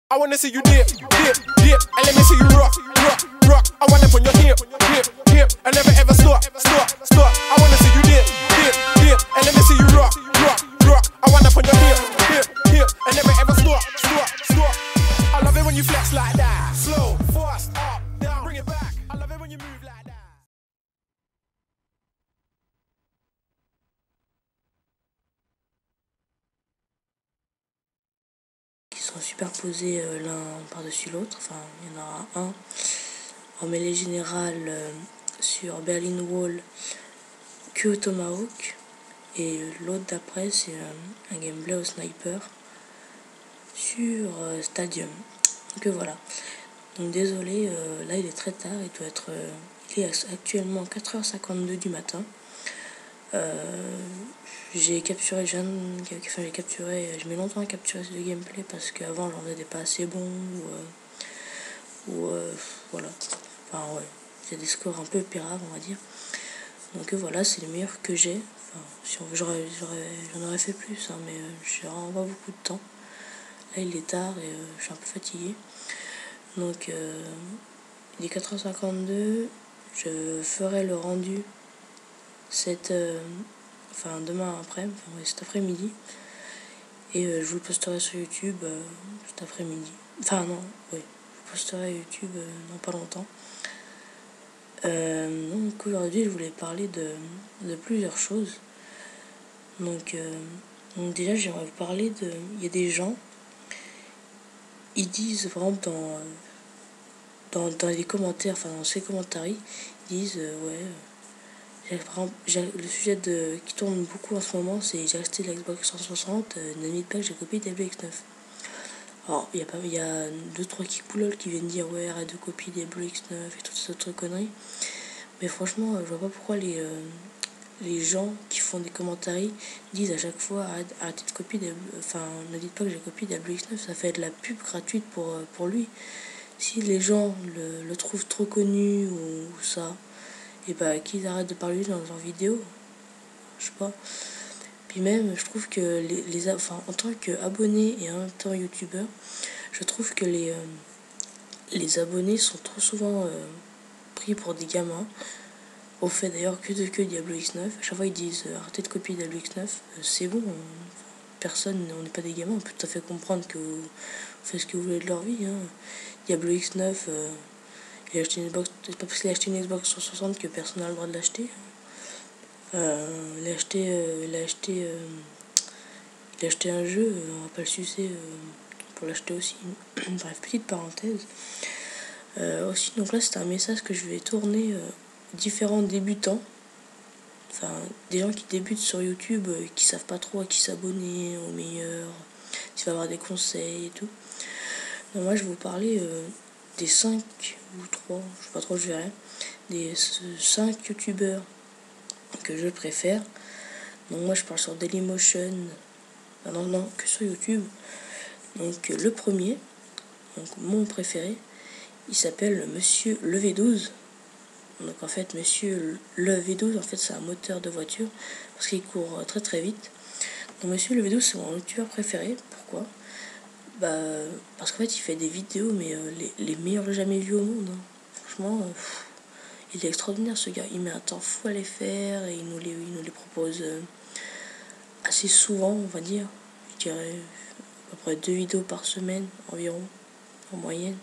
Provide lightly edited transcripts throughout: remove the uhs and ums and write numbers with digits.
I wanna see you dip, dip, dip, and let me see you rock, rock, rock. I want it on your hip, hip, hip, and never ever stop, stop, stop. I wanna see you dip, dip, dip, and let me see you rock, rock, rock. I want it on your hip, hip, hip, and never ever stop, stop, stop. I love it when you flex like that, slow, fast, up, down, bring it back. I love it when you move like that. Qui sont superposés l'un par-dessus l'autre, enfin il y en aura un en mêlée générale sur Berlin Wall que au Tomahawk, et l'autre d'après c'est un gameplay au sniper sur Stadium. Donc voilà, donc désolé, là il est très tard, il doit être il est actuellement 4h52 du matin. J'ai mis longtemps à capturer ce gameplay parce qu'avant j'en étais pas assez bon voilà, enfin ouais, j'ai des scores un peu pérables on va dire. Donc voilà, c'est le meilleur que j'ai. Enfin, si j'en aurais fait plus, hein, mais j'ai vraiment pas beaucoup de temps. Là il est tard et je suis un peu fatigué. Donc il est 4h52, je ferai le rendu demain après, cet après-midi, et je vous le posterai sur YouTube cet après-midi. Enfin non, oui, je posterai à YouTube dans pas longtemps. Donc aujourd'hui je voulais parler de plusieurs choses. Donc déjà j'aimerais vous parler il y a des gens, ils disent vraiment dans les commentaires, enfin dans ces commentaires, ils disent le sujet qui tourne beaucoup en ce moment, c'est j'ai acheté la Xbox 360, ne dites pas que j'ai copié Diablo X9. Alors, il y a 2-3 kikoulols qui viennent dire ouais, arrête de copier Diablo X9 et toutes ces autres conneries. Mais franchement, je vois pas pourquoi les gens qui font des commentaires disent à chaque fois arrêtez de copier ne dites pas que j'ai copié Diablo X9, ça fait de la pub gratuite pour lui. Si les gens le trouvent trop connu ou ça, et bah qu'ils arrêtent de parler dans leurs vidéos, je sais pas. Puis même je trouve que en tant qu'abonné et en même temps youtubeur, je trouve que les abonnés sont trop souvent pris pour des gamins, au fait d'ailleurs que Diablo X9. À chaque fois ils disent arrêtez de copier Diablo X9, c'est bon, on n'est pas des gamins, on peut tout à fait comprendre que vous faites ce que vous voulez de leur vie, hein. Diablo X9, il a acheté une Xbox, c'est pas parce qu'il a acheté une Xbox 360 que personne n'a le droit de l'acheter. Il a acheté un jeu, on va pas le sucer pour l'acheter aussi. Bref, petite parenthèse. Aussi, donc là c'est un message que je vais tourner différents débutants, enfin des gens qui débutent sur YouTube, qui savent pas trop à qui s'abonner au meilleur, s'il va avoir des conseils et tout. Donc moi je vais vous parler des 5 ou 3, je sais pas trop, je verrai, des 5 youtubeurs que je préfère. Donc moi je parle sur Dailymotion, non, que sur YouTube. Donc le premier, donc mon préféré, il s'appelle Monsieur le V12. Donc en fait Monsieur le V12, en fait c'est un moteur de voiture parce qu'il court très très vite. Donc Monsieur le V12 c'est mon youtubeur préféré. Pourquoi ? Parce qu'en fait il fait des vidéos mais les meilleures jamais vues au monde, hein. Franchement il est extraordinaire ce gars, il met un temps fou à les faire et il nous les propose assez souvent, on va dire, je dirais à peu près 2 vidéos par semaine environ en moyenne.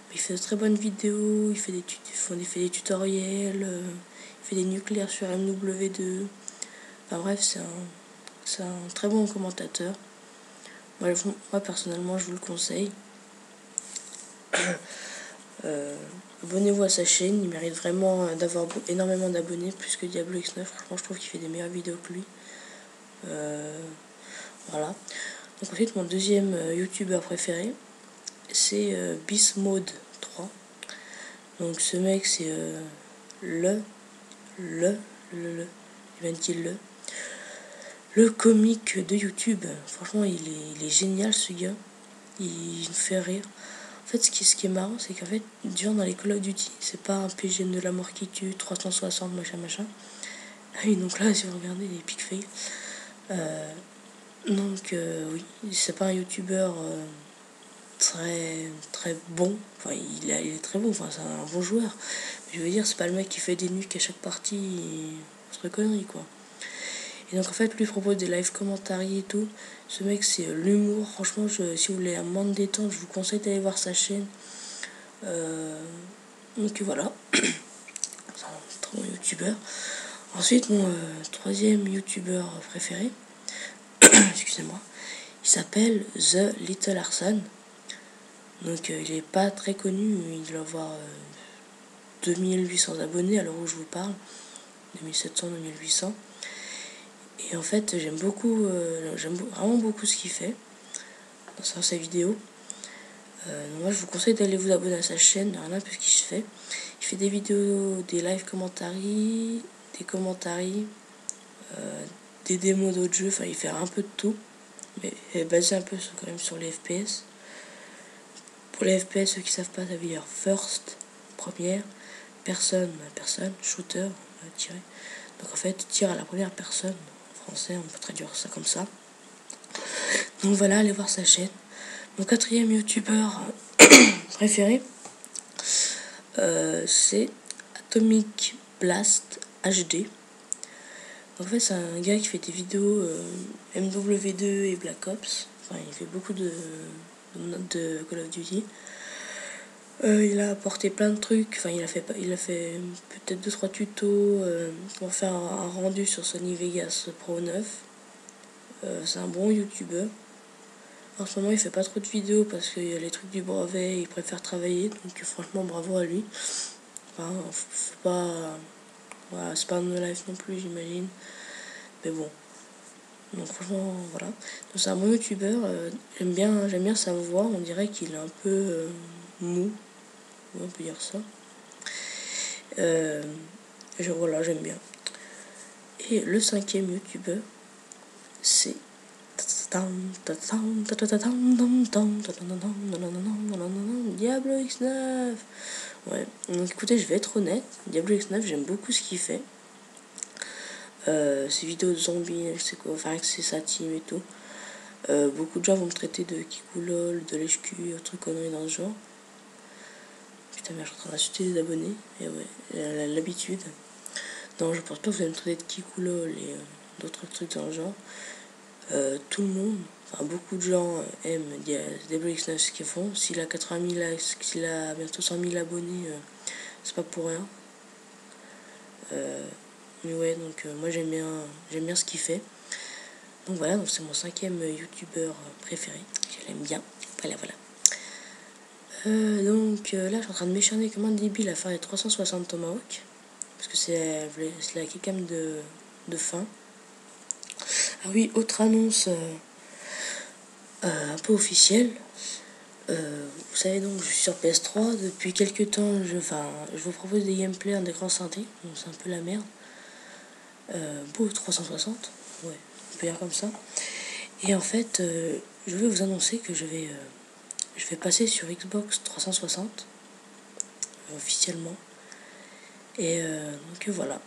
Mais il fait de très bonnes vidéos, il fait des tutoriels, il fait des nucléaires sur MW2. Enfin bref, c'est un très bon commentateur. Moi personnellement je vous le conseille. Abonnez-vous à sa chaîne, il mérite vraiment d'avoir énormément d'abonnés, plus que Diablo X9. Franchement je trouve qu'il fait des meilleures vidéos que lui. Voilà. Donc ensuite mon deuxième youtubeur préféré c'est Bismode 3. Donc ce mec c'est le comique de YouTube. Franchement il est génial ce gars, il me fait rire. En fait ce qui est marrant c'est qu'en fait genre dans les Call of Duty c'est pas un PGM de la mort qui tue 360 machin. Ah oui, donc là si vous regardez les pick fails, donc oui, c'est pas un youtubeur très bon. Enfin, il est très bon, enfin, c'est un bon joueur. Mais je veux dire, c'est pas le mec qui fait des nuques à chaque partie, autre connerie, quoi. Et donc, en fait, lui il propose des live commentaries et tout. Ce mec, c'est l'humour. Franchement, si vous voulez un moment de détente, je vous conseille d'aller voir sa chaîne. Donc, voilà. C'est un très bon youtubeur. Ensuite, mon troisième youtubeur préféré, excusez-moi, il s'appelle The Little Arslan. Donc il est pas très connu, il doit avoir 2800 abonnés à l'heure où je vous parle, 2700, 2800. Et en fait j'aime vraiment beaucoup ce qu'il fait dans ses vidéos. Donc moi je vous conseille d'aller vous abonner à sa chaîne, rien plus qu'il se fait. Il fait des vidéos, des live commentaries, des commentaries, des démos d'autres jeux, enfin il fait un peu de tout. Mais il est basé un peu quand même sur les FPS. Pour les FPS, ceux qui savent pas, ça veut dire first, première, personne, shooter, tirer. Donc en fait, tir à la première personne. En français, on peut traduire ça comme ça. Donc voilà, allez voir sa chaîne. Mon quatrième youtubeur préféré, c'est Atomic Blast HD. En fait, c'est un gars qui fait des vidéos MW2 et Black Ops. Enfin, il fait beaucoup de Call of Duty. Il a apporté plein de trucs. Enfin, il a fait peut-être 2-3 tutos pour faire un rendu sur Sony Vegas Pro 9. C'est un bon youtubeur. En ce moment, il fait pas trop de vidéos parce qu'il y a les trucs du brevet, il préfère travailler. Donc, franchement, bravo à lui. Enfin, faut pas. Voilà, c'est pas un no life non plus, j'imagine. Mais bon. Donc, franchement, voilà. Donc, c'est un bon youtubeur. J'aime bien sa voix. On dirait qu'il est un peu mou. On peut dire ça. Voilà, j'aime bien. Et le cinquième youtubeur, c'est Diablo X9. Ouais, donc écoutez, je vais être honnête, Diablo X9, j'aime beaucoup ce qu'il fait. Ses vidéos de zombies, c'est quoi, enfin avec sa team et tout. Beaucoup de gens vont me traiter de Kikulol, de lèche-cul, autre conneries dans ce genre. Putain, mais je suis en train d'insulter les abonnés. Et ouais, l'habitude. Non, je pense pas que vous allez me traiter de Kikulol et d'autres trucs dans le genre. Tout le monde, enfin beaucoup de gens aiment Diablo X9 ce qu'ils font. S'il a 80 000 likes, s'il a bientôt 100 000 abonnés, c'est pas pour rien. Mais ouais, donc moi j'aime bien ce qu'il fait. Donc voilà, donc c'est mon cinquième youtubeur préféré. Je l'aime bien. Voilà. Donc là, je suis en train de m'écharner comme un débile à faire les 360 Tomahawk. Parce que c'est la kickcam de fin. Ah oui, autre annonce un peu officielle. Vous savez donc, je suis sur PS3 depuis quelques temps. Je vous propose des gameplays en écran scindé. Donc c'est un peu la merde. Beau 360. Ouais, on peut dire comme ça. Et en fait, je vais vous annoncer que je vais passer sur Xbox 360 officiellement. Et donc voilà.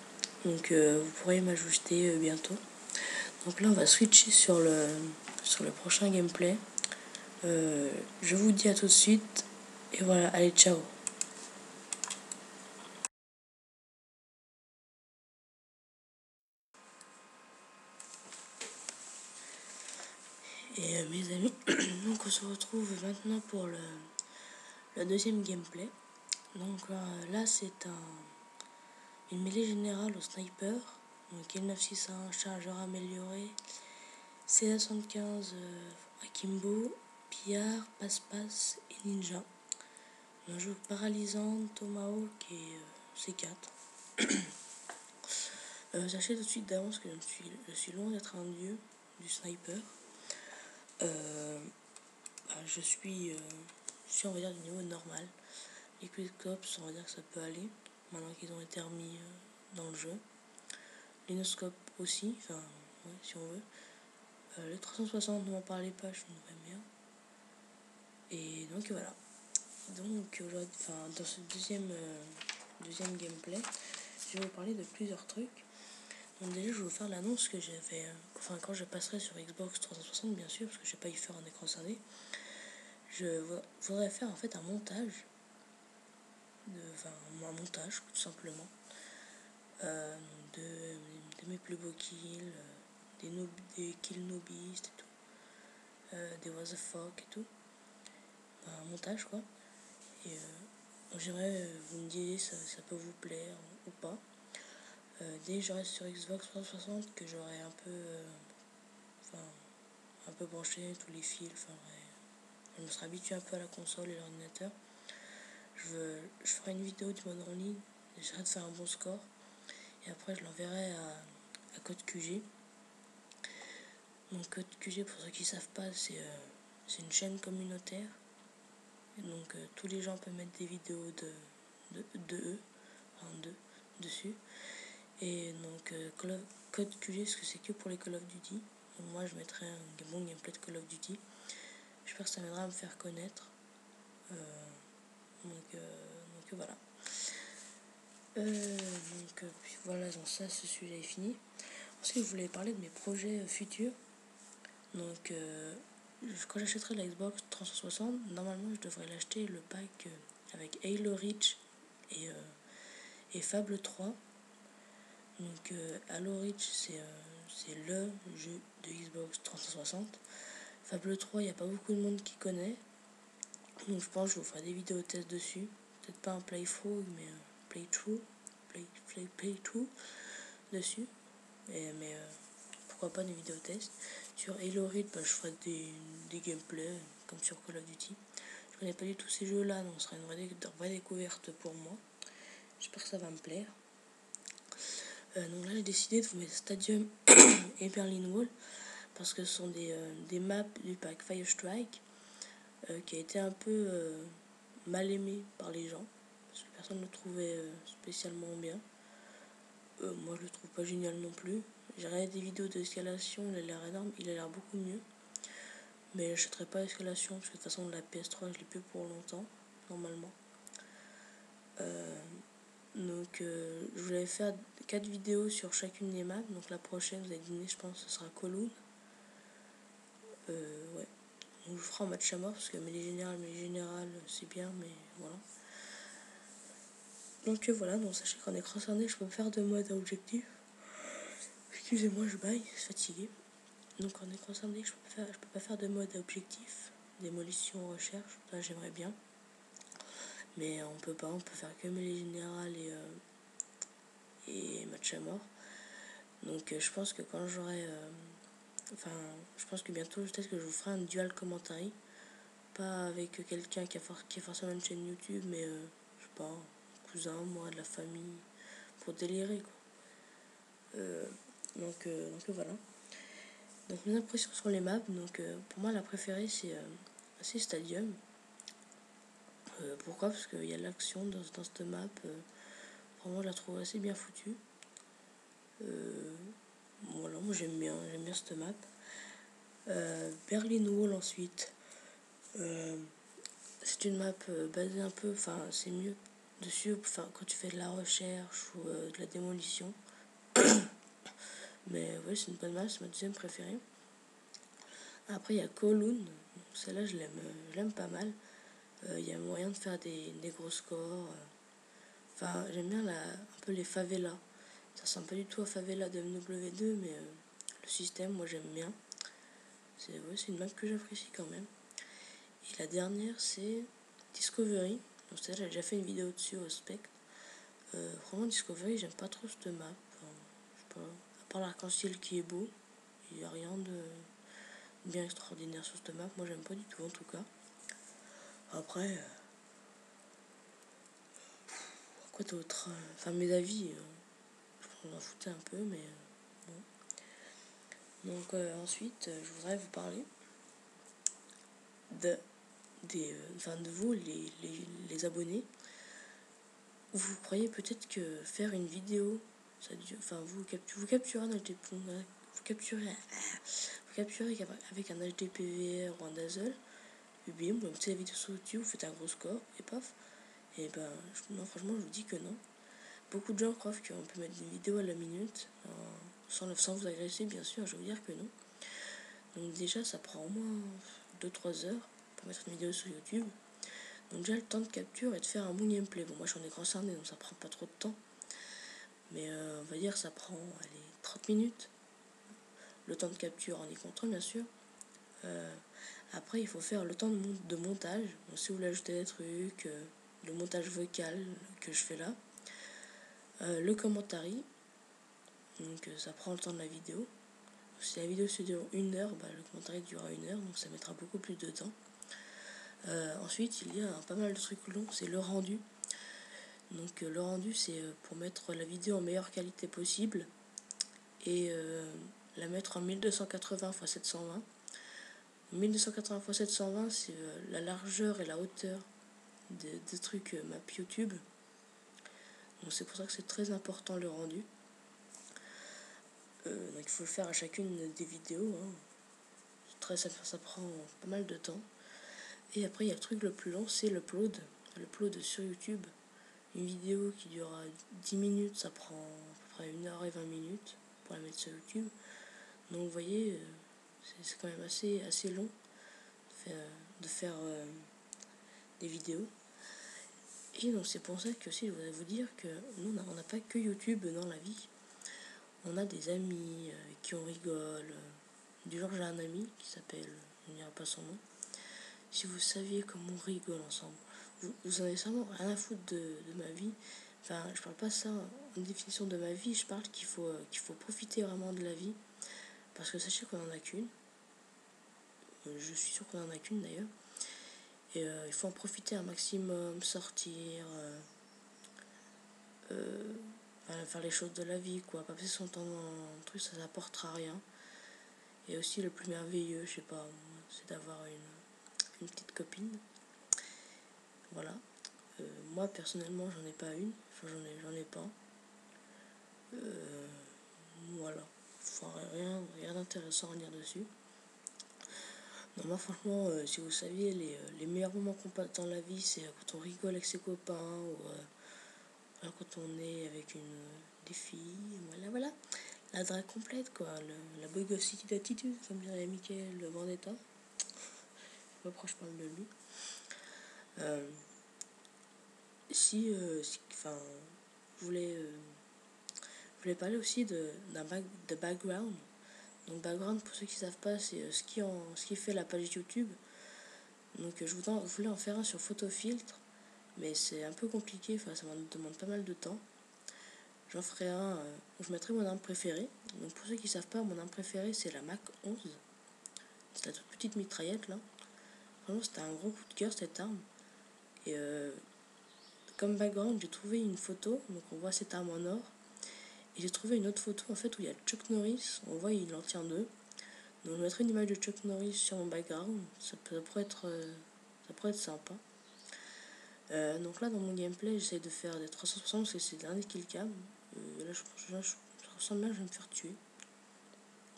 Donc vous pourrez m'ajouter bientôt. Donc là on va switcher sur le prochain gameplay. Je vous dis à tout de suite. Et voilà, allez, ciao. Et mes amis, donc on se retrouve maintenant pour le deuxième gameplay. Donc là c'est une mêlée générale au sniper. Donc L961 chargeur amélioré, C75 Akimbo, Pillard, Passe-Passe et Ninja. Un jeu paralysant, Tomahawk et C4. Sachez tout de suite d'avance que je suis loin d'être un dieu du sniper. Je suis on va dire du niveau normal. Les quickscopes, on va dire que ça peut aller maintenant qu'ils ont été remis dans le jeu. Les no-scopes aussi, enfin ouais, si on veut. Les 360, ne m'en parlez pas, je suis une vraie merde. Et donc voilà. Donc dans ce deuxième gameplay, je vais vous parler de plusieurs trucs. Donc déjà, je vais vous faire l'annonce que j'ai fait, quand je passerai sur Xbox 360, bien sûr, parce que je vais pas y faire un écran scindé. voudrais faire en fait un montage, un montage tout simplement, de mes plus beaux kills, des kills noobistes et tout, des what the fuck et tout, un montage quoi. Et j'aimerais vous me disiez ça peut vous plaire ou pas. Dès que je reste sur Xbox 360 que j'aurai un peu branché tous les fils, je me serai habitué un peu à la console et l'ordinateur. Je ferai une vidéo du mode en ligne, j'essaierai de faire un bon score et après je l'enverrai à Code QG. Donc Code QG, pour ceux qui ne savent pas, c'est une chaîne communautaire. Et donc tous les gens peuvent mettre des vidéos de eux, dessus. Et donc Code QG, parce que c'est que pour les Call of Duty. Donc moi je mettrai un bon gameplay de Call of Duty. J'espère que ça m'aidera à me faire connaître. Donc voilà. Puis voilà, donc ça, ce sujet est fini. Ensuite, je voulais parler de mes projets futurs. Donc, quand j'achèterai la Xbox 360, normalement, je devrais l'acheter le pack avec Halo Reach et Fable 3. Donc, Halo Reach, c'est le jeu de Xbox 360. Fable 3, il n'y a pas beaucoup de monde qui connaît. Donc, je pense que je vous ferai des vidéos test dessus. Peut-être pas un playthrough, mais playthrough dessus. Mais pourquoi pas des vidéos test. Sur Halo Reach, je ferai des gameplays comme sur Call of Duty. Je connais pas du tout ces jeux-là, donc ce sera une vraie découverte pour moi. J'espère que ça va me plaire. Donc là, j'ai décidé de vous mettre Stadium et Berlin Wall parce que ce sont des maps du pack Firestrike qui a été un peu mal aimé par les gens parce que personne ne le trouvait spécialement bien. Moi, je le trouve pas génial non plus. J'ai regardé des vidéos d'escalation, il a l'air énorme, il a l'air beaucoup mieux. Mais j'achèterai pas l'escalation parce que de toute façon la PS3 je l'ai plus pour longtemps, normalement. Donc je voulais faire 4 vidéos sur chacune des maps. Donc la prochaine, vous avez deviné, je pense que ce sera Kowloon. Ouais. Donc je ferai en match à mort parce que mêlée générale c'est bien, mais voilà. Donc voilà, donc sachez qu'en écran scindé je peux faire de mode à objectif. Excusez-moi, je baille, je suis fatigué. Donc en écran scindé je peux pas faire de mode à objectif. Démolition, recherche, ça j'aimerais bien. Mais on peut faire que mêlée générale et match à mort. Donc je pense que quand j'aurai... je pense que bientôt, peut-être que je vous ferai un dual commentary. Pas avec quelqu'un qui a forcément une chaîne YouTube, mais je sais pas, un cousin, moi, de la famille, pour délirer quoi. Donc voilà. Donc mes impressions sur les maps, donc pour moi la préférée c'est Stadium. Pourquoi? Parce qu'il y a l'action dans cette map. Vraiment, je la trouve assez bien foutue. Voilà, moi j'aime bien cette map. Berlin Wall ensuite. C'est une map basée un peu, c'est mieux dessus, quand tu fais de la recherche ou de la démolition. Mais ouais, c'est une bonne map, c'est ma deuxième préférée. Après, il y a Kowloon. Celle-là, je l'aime pas mal. Il y a moyen de faire des gros scores. J'aime bien un peu les favelas. Ça ressemble pas du tout à favela de MW2, mais le système, moi, j'aime bien. C'est une map que j'apprécie quand même. Et la dernière, c'est Discovery. Donc, c'est-à-dire, j'ai déjà fait une vidéo dessus au spec. Vraiment, Discovery, j'aime pas trop cette map. Je sais pas. À part l'arc-en-ciel qui est beau, il n'y a rien de bien extraordinaire sur cette map. Moi, j'aime pas du tout, en tout cas. Après, quoi d'autre? Mes avis, je m'en foutais un peu, mais bon. Donc, ensuite, je voudrais vous parler de vous, les abonnés. Vous croyez peut-être que faire une vidéo, vous capturez un HDP, vous capturez avec un HDPVR ou un Dazzle, et bim, vous mettez la vidéo sur YouTube, vous faites un gros score, et paf. Et non, franchement, je vous dis que non. Beaucoup de gens croient qu'on peut mettre une vidéo à la minute, sans vous agresser, bien sûr, je vais vous dire que non. Donc déjà, ça prend au moins 2-3 heures. pour mettre une vidéo sur YouTube. Donc déjà le temps de capture et de faire un bon gameplay. Bon, moi j'en ai concerné, donc ça prend pas trop de temps. Mais on va dire ça prend 30 minutes. Le temps de capture en y comptant bien sûr. Après il faut faire le temps de montage. Donc, si vous voulez ajouter des trucs, le montage vocal que je fais là. Le commentary. Donc ça prend le temps de la vidéo. Si la vidéo se dure 1 heure, le commentary durera 1 heure, donc ça mettra beaucoup plus de temps. Ensuite il y a pas mal de trucs longs, c'est le rendu. Donc le rendu c'est pour mettre la vidéo en meilleure qualité possible et la mettre en 1280 x 720. 1280 x 720 c'est la largeur et la hauteur des trucs map YouTube. Donc c'est pour ça que c'est très important le rendu. Donc il faut le faire à chacune des vidéos. Ça prend pas mal de temps. Et après il y a le truc le plus long, c'est l'upload. L'upload sur YouTube. Une vidéo qui durera 10 minutes, ça prend à peu près 1h20 pour la mettre sur YouTube. Donc vous voyez, c'est quand même assez long de faire des vidéos. Et donc c'est pour ça que aussi je voudrais vous dire que nous on n'a pas que YouTube dans la vie. On a des amis avec qui on rigole. Du genre j'ai un ami qui s'appelle, je ne dirai pas son nom. Si vous saviez comment on rigole ensemble, vous avez sûrement rien à foutre de ma vie. Enfin, je parle pas ça en définition de ma vie, je parle qu'il faut profiter vraiment de la vie. Parce que sachez qu'on en a qu'une. Je suis sûr qu'on en a qu'une d'ailleurs. Et il faut en profiter un maximum, sortir, faire les choses de la vie, quoi. Pas passer son temps dans un truc, ça n'apportera rien. Et aussi le plus merveilleux, je sais pas, c'est d'avoir une petite copine. Voilà. Moi personnellement j'en ai pas une, enfin j'en ai pas. Voilà. Enfin, rien d'intéressant à dire dessus. Non, moi franchement, si vous saviez, les meilleurs moments qu'on passe dans la vie, c'est quand on rigole avec ses copains ou quand on est avec des filles. Voilà. La drague complète, quoi. La boy city d'attitude, comme dirait Mickaël Vendetta. Je sais pas pourquoi je parle de lui. Je voulais parler aussi de background. Donc background, pour ceux qui ne savent pas, c'est ce qui fait la page YouTube. Donc je voulais en faire un sur PhotoFiltre, mais c'est un peu compliqué, enfin ça me demande pas mal de temps. J'en ferai un où je mettrai mon arme préférée. Donc pour ceux qui ne savent pas, mon arme préférée c'est la Mac 11. C'est la toute petite mitraillette là. Vraiment c'était un gros coup de cœur cette arme. Et comme background j'ai trouvé une photo, donc on voit cette arme en or. Et j'ai trouvé une autre photo en fait où il y a Chuck Norris, on voit il en tient deux. Donc je mettrai une image de Chuck Norris sur mon background, ça pourrait être sympa. Donc là dans mon gameplay j'essaie de faire des 360 parce que c'est l'un des killcam. Là je ressens bien que je vais me faire tuer.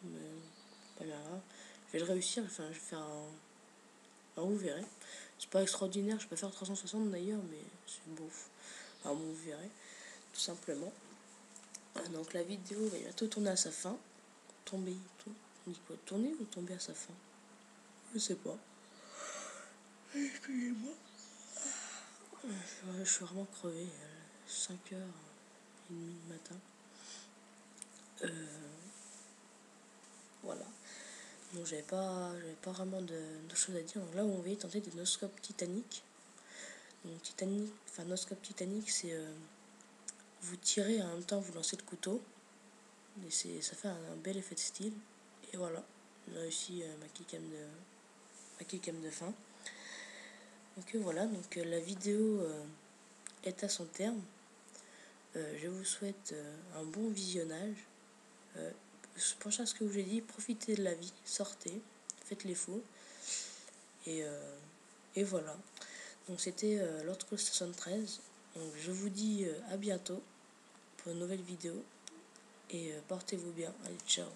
Mais pas bien grave. Je vais le réussir, je vais faire un vous verrez. C'est pas extraordinaire, je peux faire 360 d'ailleurs, mais c'est beauf. Enfin bon, vous verrez, tout simplement. Donc la vidéo va bientôt tourner à sa fin. On dit quoi, tourner ou tomber à sa fin? Je sais pas. Excusez-moi. Je suis vraiment crevé. 5h30 du matin. Voilà. Donc j'avais pas vraiment de choses à dire. Donc là, on va tenter des noscopes Titanic. Donc noscope Titanic, c'est vous tirez et en même temps vous lancez le couteau. Et ça fait un bel effet de style. Et voilà, j'ai réussi ma killcam de fin. Donc voilà, la vidéo est à son terme. Je vous souhaite un bon visionnage. Pensez à ce que je vous ai dit, profitez de la vie, sortez, faites les fous. Et voilà. Donc c'était Lord Call 73. Donc je vous dis à bientôt pour une nouvelle vidéo. Et portez-vous bien. Allez, ciao.